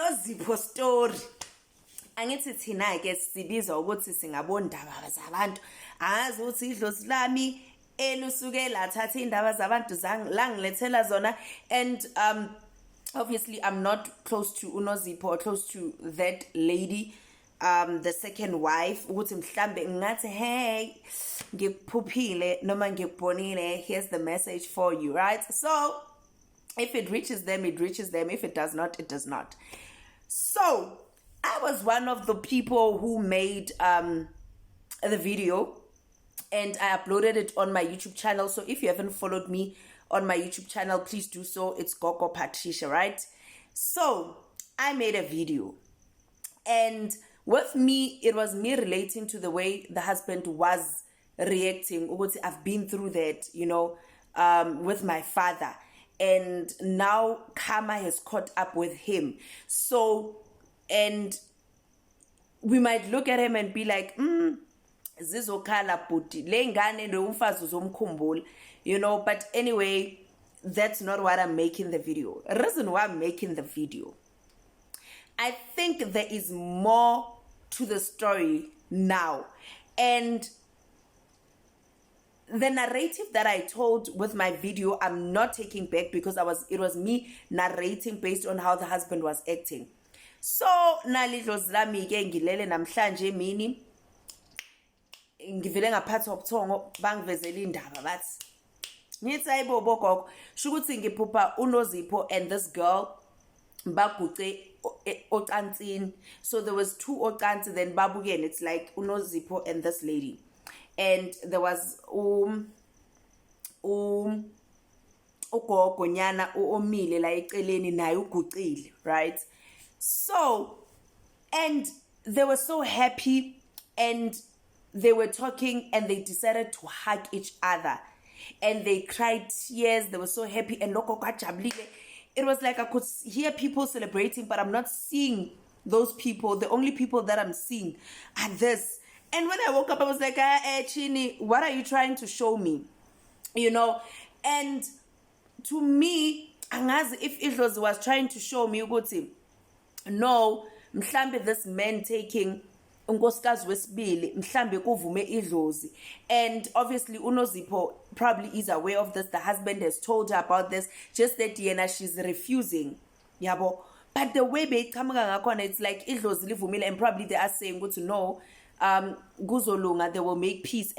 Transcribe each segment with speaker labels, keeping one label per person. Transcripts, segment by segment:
Speaker 1: Nozipho story. Angithi thina ke sibiza ukuthi singabondaba zabantu. Angazi ukuthi idlozi lami elusuke lathatha indaba zabantu langilethela zona, and obviously I'm not close to Nozipho or close to that lady, the second wife, ukuthi mhlambe ngathi hey ngikuphuphile noma ngikubonile, here's the message for you, right? So if it reaches them, it reaches them. If it does not, it does not. So I was one of the people who made the video, and I uploaded it on my YouTube channel. So if you haven't followed me on my YouTube channel, please do so. It's Gogo Patricia, right? So I made a video, and with me, it was me relating to the way the husband was reacting. I've been through that, with my father, and now karma has caught up with him. So, and we might look at him and be like, zizokhala bhuti le ngane lo umfazi uzomkhumbula, but anyway, that's not what I'm making the video. The reason why I'm making the video, I think there is more to the story now, and the narrative that I told with my video, I'm not taking back, because it was me narrating based on how the husband was acting. So nalidlozi lami ke ngilele namhlanje mini ngivele ngaphatha ubuthongo bangivezela indaba bathi ngithi ayibo bogogo shukuthi ngiphupha uNozipho and this girl baguce ocansini. So there was two ocansi, then babukene, it's like uNozipho and this lady, and there was ugogo nyana omile la eceleni naye ugucile, right? So, and they were so happy, and they were talking, and they decided to hug each other, and they cried tears. They were so happy, and it was like I could hear people celebrating, but I'm not seeing those people. The only people that I'm seeing are this. And when I woke up, I was like, Chini, what are you trying to show me? And to me, if Idlozi was trying to show me, no, mhlambe this man taking unkosikazi wesibili, mhlambe kuvume Idlozi. And obviously uNozipho probably is aware of this. The husband has told her about this, just that she's refusing, yabo. But the way it's like Idlozi livumile, and probably they are saying no, guzolunga, they will make peace.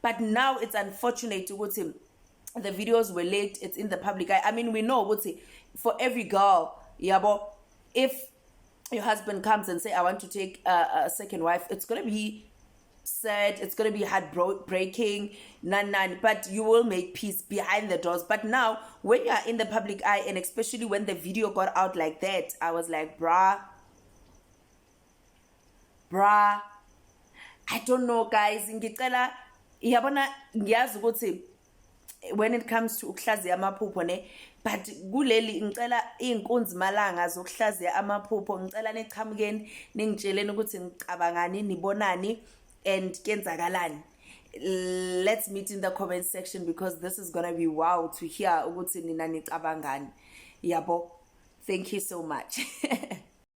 Speaker 1: But now it's unfortunate to the videos were late, it's in the public eye. I mean, we know for every girl, yabo, if your husband comes and say, I want to take a second wife, it's going to be sad, it's going to be heartbreaking, but you will make peace behind the doors. But now, when you are in the public eye, and especially when the video got out like that, I was like, bruh, I don't know, guys. When it comes to ukuhlaziya amaphupho but kuleli ngicela inkunzi malanga zokuhlaziya amaphupho, ngicela nechamukeni ningitsheleni ukuthi ngicabangani, nibonani, and kenzakalani. Let's meet in the comment section, because this is gonna be wow to hear ukuthi nina nicabangani. Yabo, thank you so much.